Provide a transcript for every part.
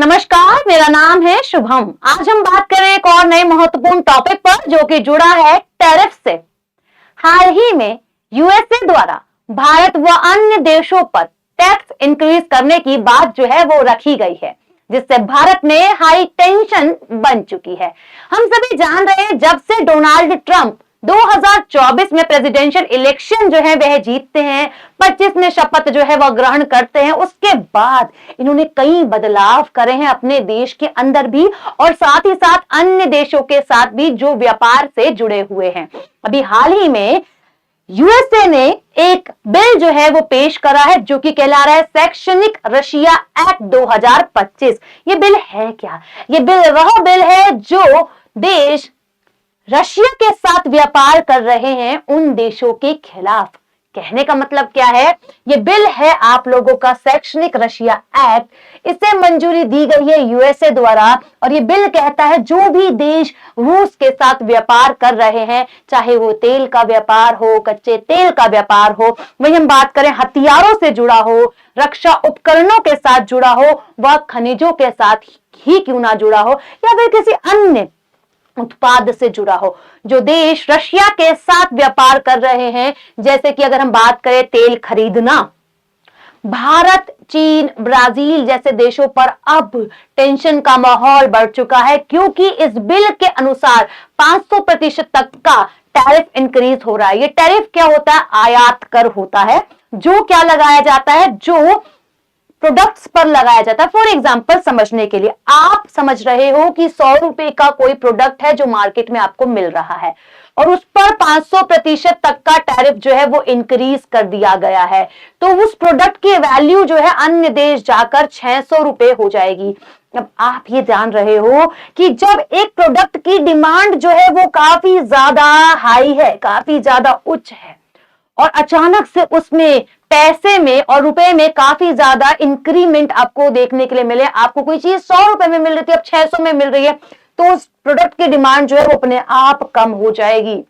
नमस्कार, मेरा नाम है शुभम। आज हम बात करें एक और नए महत्वपूर्ण टॉपिक पर जो कि जुड़ा है टैरिफ से। हाल ही में यूएसए द्वारा भारत व अन्य देशों पर टैक्स इंक्रीज करने की बात जो है वो रखी गई है, जिससे भारत में हाई टेंशन बन चुकी है। हम सभी जान रहे हैं, जब से डोनाल्ड ट्रंप 2024 में प्रेसिडेंशियल इलेक्शन जो है वह जीतते हैं, 25 में शपथ जो है वह ग्रहण करते हैं, उसके बाद इन्होंने कई बदलाव करे हैं अपने देश के अंदर भी और साथ ही साथ अन्य देशों के साथ भी जो व्यापार से जुड़े हुए हैं। अभी हाल ही में यूएसए ने एक बिल जो है वो पेश करा है जो कि कहला रहा है शैक्षणिक रशिया एक्ट 2025। ये बिल है क्या? ये बिल वह बिल है जो देश रशिया के साथ व्यापार कर रहे हैं उन देशों के खिलाफ। कहने का मतलब क्या है? ये बिल है आप लोगों का शैक्षणिक रशिया एक्ट। इसे मंजूरी दी गई है यूएसए द्वारा और ये बिल कहता है जो भी देश रूस के साथ व्यापार कर रहे हैं, चाहे वो तेल का व्यापार हो, कच्चे तेल का व्यापार हो, वही हम बात करें हथियारों से जुड़ा हो, रक्षा उपकरणों के साथ जुड़ा हो, वह खनिजों के साथ ही क्यों ना जुड़ा हो या फिर किसी अन्य उत्पाद से जुड़ा हो, जो देश रशिया के साथ व्यापार कर रहे हैं, जैसे कि अगर हम बात करें तेल खरीदना, भारत, चीन, ब्राजील जैसे देशों पर अब टेंशन का माहौल बढ़ चुका है क्योंकि इस बिल के अनुसार 500% तक का टैरिफ इंक्रीज हो रहा है। ये टैरिफ क्या होता है? आयात कर होता है, जो क्या लगाया जाता है, जो प्रोडक्ट्स पर लगाया जाता है। फॉर एग्जाम्पल, समझने के लिए, आप समझ रहे हो कि 100 रुपए का कोई प्रोडक्ट है जो मार्केट में आपको मिल रहा है और उस पर 500% तक का टैरिफ जो है वो इंक्रीज कर दिया गया है, तो उस प्रोडक्ट की वैल्यू जो है अन्य देश जाकर 600 रुपए हो जाएगी। अब आप ये जान रहे हो कि जब एक प्रोडक्ट की डिमांड जो है वो काफी ज्यादा हाई है, काफी ज्यादा उच्च है और अचानक से उसमें पैसे में और रुपए में काफी ज्यादा इंक्रीमेंट आपको देखने के लिए मिले, आपको कोई चीज 100 रुपए में मिल रही थी अब 600 में मिल रही है, तो उस प्रोडक्ट की डिमांड जो है वो अपने आप कम हो जाएगी,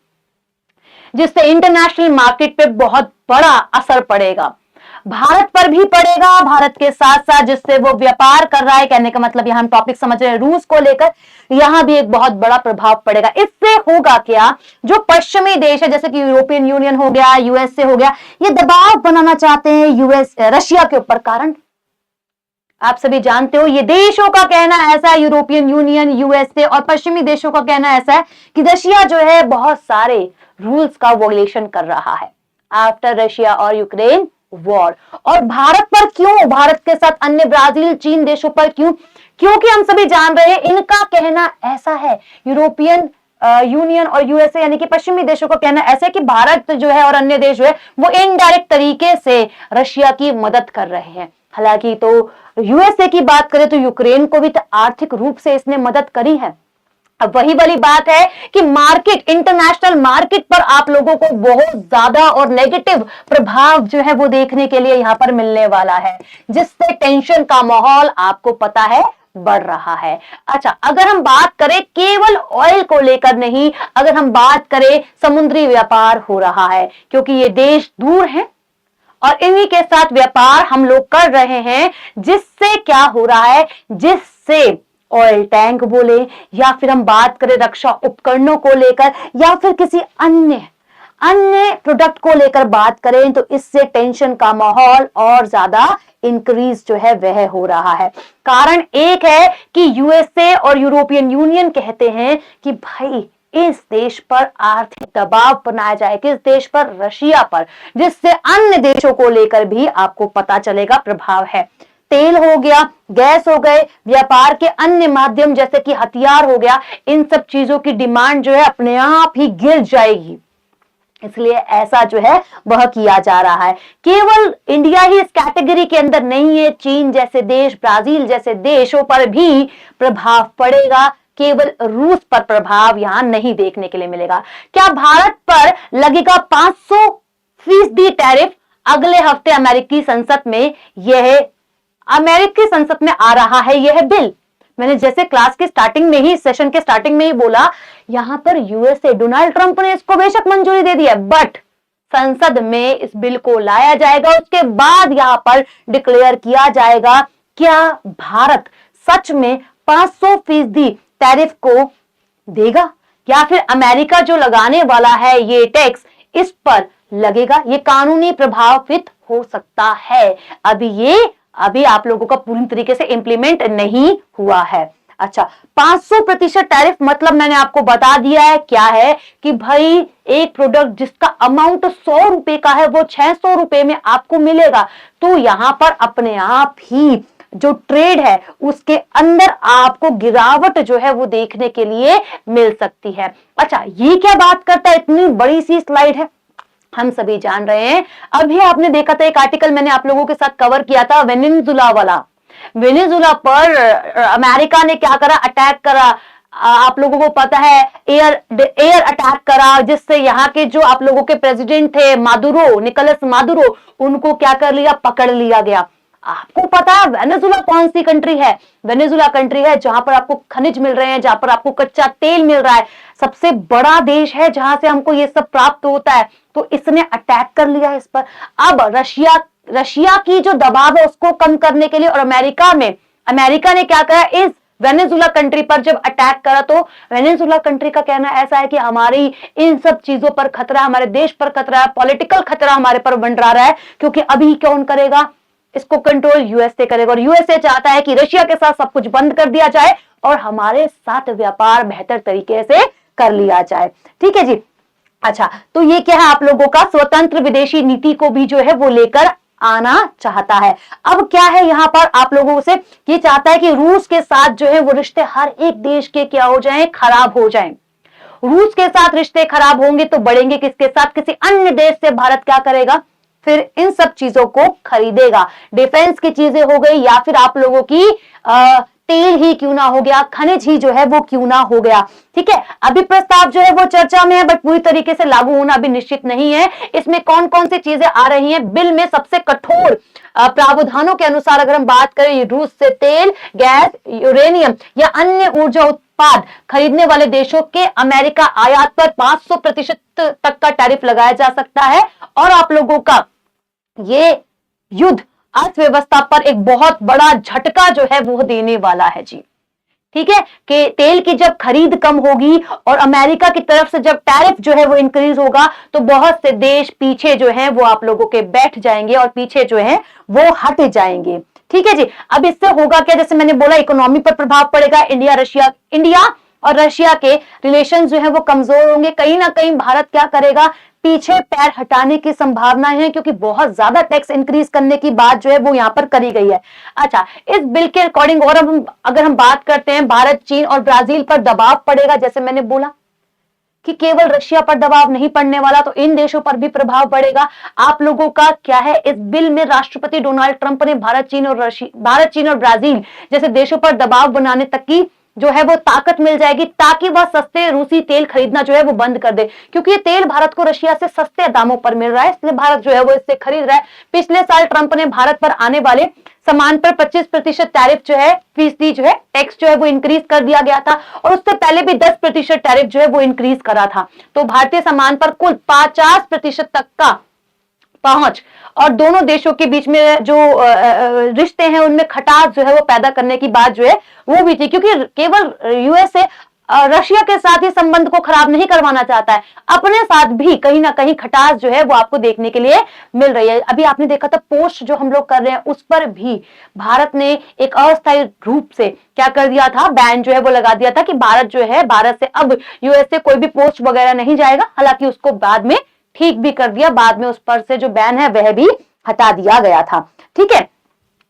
जिससे इंटरनेशनल मार्केट पे बहुत बड़ा असर पड़ेगा। भारत पर भी पड़ेगा, भारत के साथ साथ जिससे वो व्यापार कर रहा है। कहने का मतलब यहां हम टॉपिक समझ रहे हैं रूस को लेकर, यहां भी एक बहुत बड़ा प्रभाव पड़ेगा। इससे होगा क्या? जो पश्चिमी देश है जैसे कि यूरोपियन यूनियन हो गया, यूएसए हो गया, ये दबाव बनाना चाहते हैं रशिया के ऊपर। कारण आप सभी जानते हो, ये देशों का कहना ऐसा है, यूरोपियन यूनियन, यूएसए और पश्चिमी देशों का कहना ऐसा है कि रशिया जो है बहुत सारे रूल्स का वॉयलेशन कर रहा है आफ्टर रशिया और यूक्रेन वॉर। और भारत पर क्यों? भारत के साथ अन्य ब्राजील, चीन देशों पर क्यों? क्योंकि हम सभी जान रहे हैं, इनका कहना ऐसा है, यूरोपियन यूनियन और यूएसए यानी कि पश्चिमी देशों का कहना ऐसा है कि भारत जो है और अन्य देश जो है वो इनडायरेक्ट तरीके से रशिया की मदद कर रहे हैं। हालांकि तो यूएसए की बात करें तो यूक्रेन को भी तो आर्थिक रूप से इसने मदद करी है। अब वही वाली बात है कि मार्केट, इंटरनेशनल मार्केट पर आप लोगों को बहुत ज्यादा और नेगेटिव प्रभाव जो है वो देखने के लिए यहां पर मिलने वाला है, जिससे टेंशन का माहौल आपको पता है बढ़ रहा है। अच्छा, अगर हम बात करें केवल ऑयल को लेकर नहीं, अगर हम बात करें समुद्री व्यापार हो रहा है क्योंकि ये देश दूर है और इन्हीं के साथ व्यापार हम लोग कर रहे हैं, जिससे क्या हो रहा है, जिससे ऑयल टैंक बोले या फिर हम बात करें रक्षा उपकरणों को लेकर या फिर किसी अन्य प्रोडक्ट को लेकर बात करें, तो इससे टेंशन का माहौल और ज्यादा इंक्रीज जो है वह हो रहा है। कारण एक है कि यूएसए और यूरोपियन यूनियन कहते हैं कि भाई इस देश पर आर्थिक दबाव बनाया जाए, किस देश पर? रशिया पर, जिससे अन्य देशों को लेकर भी आपको पता चलेगा प्रभाव है। तेल हो गया, गैस हो गए, व्यापार के अन्य माध्यम जैसे कि हथियार हो गया, इन सब चीजों की डिमांड जो है अपने आप ही गिर जाएगी। इसलिए ऐसा जो है वह किया जा रहा है। केवल इंडिया ही इस कैटेगरी के अंदर नहीं है, चीन जैसे देश, ब्राजील जैसे देशों पर भी प्रभाव पड़ेगा, केवल रूस पर प्रभाव यहां नहीं देखने के लिए मिलेगा। क्या भारत पर लगेगा 500% टैरिफ? अगले हफ्ते अमेरिकी संसद में आ रहा है यह बिल। मैंने जैसे क्लास की स्टार्टिंग में ही, सेशन के स्टार्टिंग में ही बोला, यहां पर यूएसए, डोनाल्ड ट्रंप ने इसको बेशक मंजूरी दे दी है, बट संसद में इस बिल को लाया जाएगा, उसके बाद यहां पर डिक्लेयर किया जाएगा क्या भारत सच में 500% टैरिफ को देगा, या फिर अमेरिका जो लगाने वाला है ये टैक्स इस पर लगेगा? ये कानूनी प्रभावित हो सकता है। अभी आप लोगों का पूरी तरीके से इंप्लीमेंट नहीं हुआ है। अच्छा, 500% टैरिफ मतलब मैंने आपको बता दिया है क्या है कि भाई एक प्रोडक्ट जिसका अमाउंट 100 रुपए का है वो 600 रुपए में आपको मिलेगा। तो यहां पर अपने आप ही जो ट्रेड है उसके अंदर आपको गिरावट जो है वो देखने के लिए मिल सकती है। अच्छा, ये क्या बात करता है? इतनी बड़ी सी स्लाइड है, हम सभी जान रहे हैं। अभी आपने देखा था एक आर्टिकल मैंने आप लोगों के साथ कवर किया था वेनेजुला वाला। वेनेजुला पर अमेरिका ने क्या करा? अटैक करा। आप लोगों को पता है एयर अटैक करा, जिससे यहाँ के जो आप लोगों के प्रेसिडेंट थे मादुरो, निकोलस मादुरो, उनको क्या कर लिया? पकड़ लिया गया। आपको पता है वेनेजुला कौन सी कंट्री है? वेनेजुला कंट्री है जहां पर आपको खनिज मिल रहे हैं, जहां पर आपको कच्चा तेल मिल रहा है, सबसे बड़ा देश है जहां से हमको ये सब प्राप्त होता है। तो इसने अटैक कर लिया है इस पर। अब रशिया की जो दबाव है उसको कम करने के लिए, और अमेरिका ने क्या करा? इस वेनेजुला कंट्री पर जब अटैक करा तो वेनेजुला कंट्री का कहना ऐसा है कि हमारी इन सब चीजों पर खतरा, हमारे देश पर खतरा है, पॉलिटिकल खतरा हमारे पर मंडरा रहा है, क्योंकि अभी कौन करेगा इसको? कंट्रोल यूएसए करेगा। और यूएसए चाहता है कि रशिया के साथ सब कुछ बंद कर दिया जाए और हमारे साथ व्यापार बेहतर तरीके से कर लिया जाए। ठीक है जी। अच्छा, तो ये क्या है? आप लोगों का स्वतंत्र विदेशी नीति को भी जो है वो लेकर आना चाहता है। अब क्या है यहां पर आप लोगों से? ये चाहता है कि रूस के साथ जो है वो रिश्ते हर एक देश के क्या हो जाएं? खराब हो जाएं। रूस के साथ रिश्ते खराब होंगे तो बढ़ेंगे किसके साथ? किसी अन्य देश से भारत क्या करेगा? फिर इन सब चीजों को खरीदेगा। डिफेंस की चीजें हो गई, या फिर आप लोगों की तेल ही क्यों ना हो गया, खनिज ही जो है वो क्यों ना हो गया। ठीक है, अभी प्रस्ताव जो है वो चर्चा में है, बट पूरी तरीके से लागू होना अभी निश्चित नहीं है। इसमें कौन कौन सी चीजें आ रही हैं? बिल में सबसे कठोर प्रावधानों के अनुसार अगर हम बात करें, रूस से तेल, गैस, यूरेनियम या अन्य ऊर्जा उत्पाद खरीदने वाले देशों के अमेरिका आयात पर 500% तक का टैरिफ लगाया जा सकता है। और आप लोगों का ये युद्ध अर्थव्यवस्था पर एक बहुत बड़ा झटका जो है वो देने वाला है जी। ठीक है, कि तेल की जब खरीद कम होगी और अमेरिका की तरफ से जब टैरिफ जो है वो इंक्रीज होगा तो बहुत से देश पीछे जो है वो आप लोगों के बैठ जाएंगे और पीछे जो है वो हट जाएंगे। ठीक है जी। अब इससे होगा क्या? जैसे मैंने बोला, इकोनॉमी पर प्रभाव पड़ेगा। इंडिया और रशिया के रिलेशन जो है वो कमजोर होंगे। कहीं ना कहीं भारत क्या करेगा? पीछे पैर हटाने की संभावना है, क्योंकि बहुत ज्यादा टैक्स इंक्रीज करने की बात जो है वो यहां पर करी गई है। अच्छा, इस बिल के अकॉर्डिंग और अगर हम बात करते हैं, भारत, चीन और ब्राजील पर दबाव पड़ेगा। जैसे मैंने बोला कि केवल रशिया पर दबाव नहीं पड़ने वाला, तो इन देशों पर भी प्रभाव पड़ेगा। आप लोगों का क्या है? इस बिल में राष्ट्रपति डोनाल्ड ट्रंप ने भारत, चीन और ब्राजील जैसे देशों पर दबाव बनाने तक की जो है वो ताकत मिल जाएगी, ताकि वह सस्ते रूसी तेल खरीदना जो है वो बंद कर दे। क्योंकि ये तेल भारत को रशिया से सस्ते दामों पर मिल रहा है, इसलिए भारत जो है वो इससे खरीद रहा है। पिछले साल ट्रंप ने भारत पर आने वाले सामान पर 25% टैरिफ जो है, फीसदी जो है, टैक्स जो है वो इंक्रीज कर दिया गया था, और उससे पहले भी 10% टैरिफ जो है वो इंक्रीज करा था। तो भारतीय सामान पर कुल 50% तक का पहुंच, और दोनों देशों के बीच में जो रिश्ते हैं उनमें खटास जो है वो पैदा करने की बात जो है वो भी थी। क्योंकि केवल यूएसए रशिया के साथ ही संबंध को खराब नहीं करवाना चाहता है, अपने साथ भी कहीं ना कहीं खटास जो है वो आपको देखने के लिए मिल रही है। अभी आपने देखा था पोस्ट जो हम लोग कर रहे हैं उस पर भी भारत ने एक अस्थायी रूप से क्या कर दिया था? बैन जो है वो लगा दिया था कि भारत से अब यूएसए कोई भी पोस्ट वगैरह नहीं जाएगा। हालांकि उसको बाद में ठीक भी कर दिया, बाद में उस पर से जो बैन है वह भी हटा दिया गया था। ठीक है।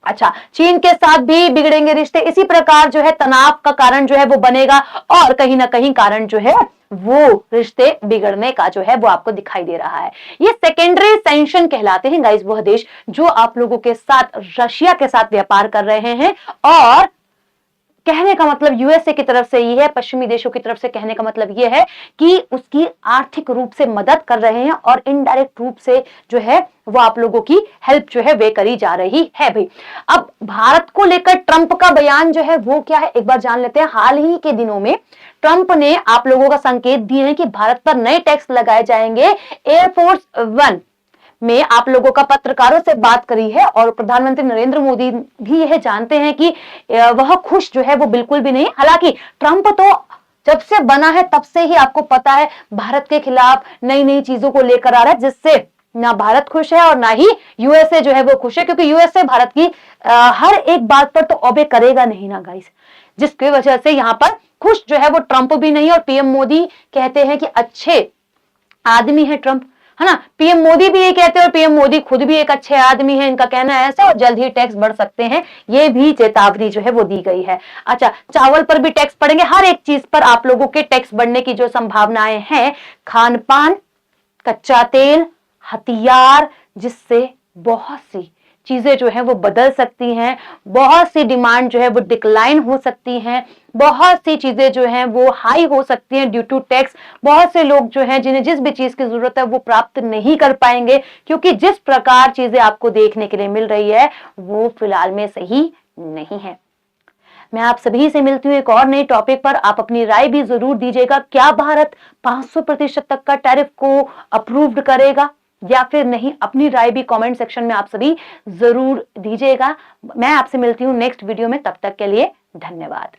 अच्छा, चीन के साथ भी बिगड़ेंगे रिश्ते, इसी प्रकार जो है तनाव का कारण जो है वो बनेगा, और कहीं ना कहीं कारण जो है वो रिश्ते बिगड़ने का जो है वो आपको दिखाई दे रहा है। ये सेकेंडरी सैंक्शन कहलाते हैं गाइस, वह देश जो आप लोगों के साथ रशिया के साथ व्यापार कर रहे हैं। और कहने का मतलब यूएसए की तरफ से ये है, पश्चिमी देशों की तरफ से कहने का मतलब ये है कि उसकी आर्थिक रूप से मदद कर रहे हैं, और इनडायरेक्ट रूप से जो है वो आप लोगों की हेल्प जो है वे करी जा रही है भाई। अब भारत को लेकर ट्रंप का बयान जो है वो क्या है, एक बार जान लेते हैं। हाल ही के दिनों में ट्रंप ने आप लोगों का संकेत दिए हैं कि भारत पर नए टैक्स लगाए जाएंगे। एयरफोर्स 1 में आप लोगों का पत्रकारों से बात करी है और प्रधानमंत्री नरेंद्र मोदी भी यह जानते हैं कि वह खुश जो है वो बिल्कुल भी नहीं। हालांकि ट्रंप तो जब से बना है तब से ही आपको पता है भारत के खिलाफ नई नई चीजों को लेकर आ रहा है, जिससे ना भारत खुश है और ना ही यूएसए जो है वो खुश है, क्योंकि यूएसए भारत की हर एक बात पर तो ओबे करेगा नहीं ना गाइस, जिसकी वजह से यहाँ पर खुश जो है वो ट्रंप भी नहीं। और पीएम मोदी कहते हैं कि अच्छे आदमी है ट्रंप, है ना। पीएम मोदी भी ये कहते हैं और पीएम मोदी खुद भी एक अच्छे आदमी है, इनका कहना है ऐसा, और जल्द ही टैक्स बढ़ सकते हैं, ये भी चेतावनी जो है वो दी गई है। अच्छा, चावल पर भी टैक्स पड़ेंगे, हर एक चीज पर आप लोगों के टैक्स बढ़ने की जो संभावनाएं हैं, खान पान, कच्चा तेल, हथियार, जिससे बहुत सी चीजें जो है वो बदल सकती हैं, बहुत सी डिमांड जो है वो डिक्लाइन हो सकती हैं, बहुत सी चीजें जो हैं वो हाई हो सकती हैं ड्यू टू टैक्स। बहुत से लोग जो हैं जिन्हें जिस भी चीज की जरूरत है वो प्राप्त नहीं कर पाएंगे, क्योंकि जिस प्रकार चीजें आपको देखने के लिए मिल रही है वो फिलहाल में सही नहीं है। मैं आप सभी से मिलती हूँ एक और नए टॉपिक पर। आप अपनी राय भी जरूर दीजिएगा, क्या भारत 500% तक का टैरिफ को अप्रूव्ड करेगा या फिर नहीं? अपनी राय भी कमेंट सेक्शन में आप सभी जरूर दीजिएगा। मैं आपसे मिलती हूँ नेक्स्ट वीडियो में, तब तक के लिए धन्यवाद।